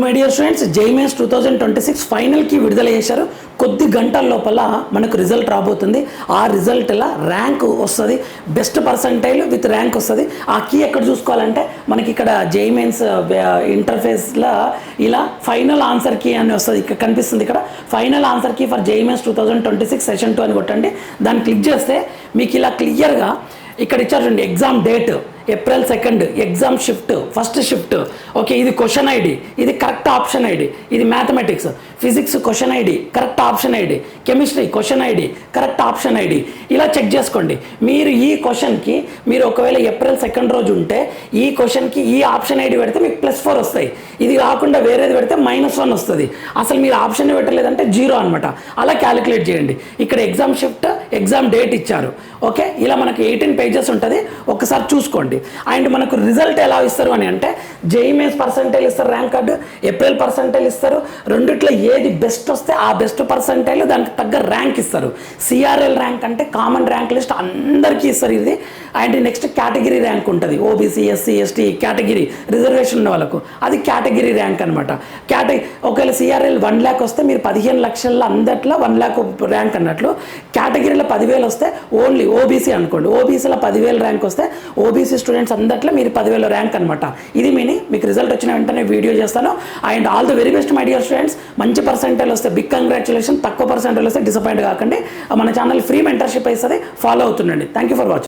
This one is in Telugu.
My dear students, JEE mains 2026 ఫైనల్కి విడుదల చేశారు. కొద్ది గంటల లోపల మనకు రిజల్ట్ రాబోతుంది. ఆ రిజల్ట్లా ర్యాంక్ వస్తుంది, బెస్ట్ పర్సంటైల్ విత్ ర్యాంక్ వస్తుంది. ఆ కీ ఎక్కడ చూసుకోవాలంటే మనకి ఇక్కడ జేఈఈ మెయిన్స్ ఇంటర్ఫేస్లో ఇలా ఫైనల్ ఆన్సర్ కీ అని వస్తుంది. ఇక్కడ కనిపిస్తుంది, ఇక్కడ final answer key for JEE mains 2026 session 2 అని కొట్టండి. దాన్ని క్లిక్ చేస్తే మీకు ఇలా క్లియర్గా ఇక్కడ ఇచ్చారు చూడండి, exam date April 2, exam shift first shift. Okay, ఇది క్వశ్చన్ ఐడి, ఇది కరెక్ట్ ఆప్షన్ ఐడి, ఇది mathematics, physics question ID correct option ID, chemistry question ID correct option ID. ఇలా చెక్ చేసుకోండి. మీరు ఈ క్వశ్చన్కి మీరు ఒకవేళ April 2 రోజు ఉంటే ఈ క్వశ్చన్కి ఈ ఆప్షన్ ఐడి పెడితే మీకు +4 వస్తాయి. ఇది కాకుండా వేరేది పెడితే -1 వస్తుంది. అసలు మీరు ఆప్షన్ పెట్టలేదంటే 0 అనమాట. అలా క్యాలిక్యులేట్ చేయండి. ఇక్కడ ఎగ్జామ్ షిఫ్ట్ ఎగ్జామ్ డేట్ ఇచ్చారు. ఓకే, ఇలా మనకు 18 పేజెస్ ఉంటుంది. ఒకసారి చూసుకోండి. అండ్ మనకు రిజల్ట్ ఎలా ఇస్తారు అని అంటే జేఈఈ మెయిన్స్ పర్సంటైల్ ఇస్తారు, ర్యాంక్ కార్డు ఏప్రిల్ పర్సంటైల్ ఇస్తారు. రెండిట్లో ఏది బెస్ట్ వస్తే ఆ బెస్ట్ పర్సంటైల్ దానికి తగ్గ ర్యాంక్ ఇస్తారు. సిఆర్ఎల్ ర్యాంక్ అంటే కామన్ ర్యాంక్ లిస్ట్ అందరికీ ఇస్తారు ఇది. అండ్ నెక్స్ట్ కేటగిరీ ర్యాంక్ ఉంటుంది, OBC SC ST category reservation ఉన్న వాళ్ళకు అది కేటగిరీ ర్యాంక్ అనమాట. ఒకవేళ సిఆర్ఎల్ 1 lakh వస్తే మీరు 15 లక్షల అందట్లో 1 lakh ర్యాంక్ అన్నట్లు. కేటగిరీలో 10,000 వస్తే ఓన్లీ ఓబీసీ అనుకోండి, ఓబీసీలో 10,000 ర్యాంక్ వస్తే ఓబీసీ స్టూడెంట్స్ అందట్లో మీరు 10,000 ర్యాంక్ అనమాట. ఇది మీకు రిజల్ట్ వచ్చిన వెంటనే వీడియో చేస్తాను. And all the very best my dear students. మంచి పర్సెంటైల్ వస్తే బిగ్ కంగ్రాచులేషన్, తక్కువ పర్సెంటైల్ వస్తే డిసప్పాయింట్ కాకండి. మన ఛానల్ ఫ్రీ మెంటర్షిప్ ఇస్తుంది, ఫాలో అవుతుండండి. Thank you for watching.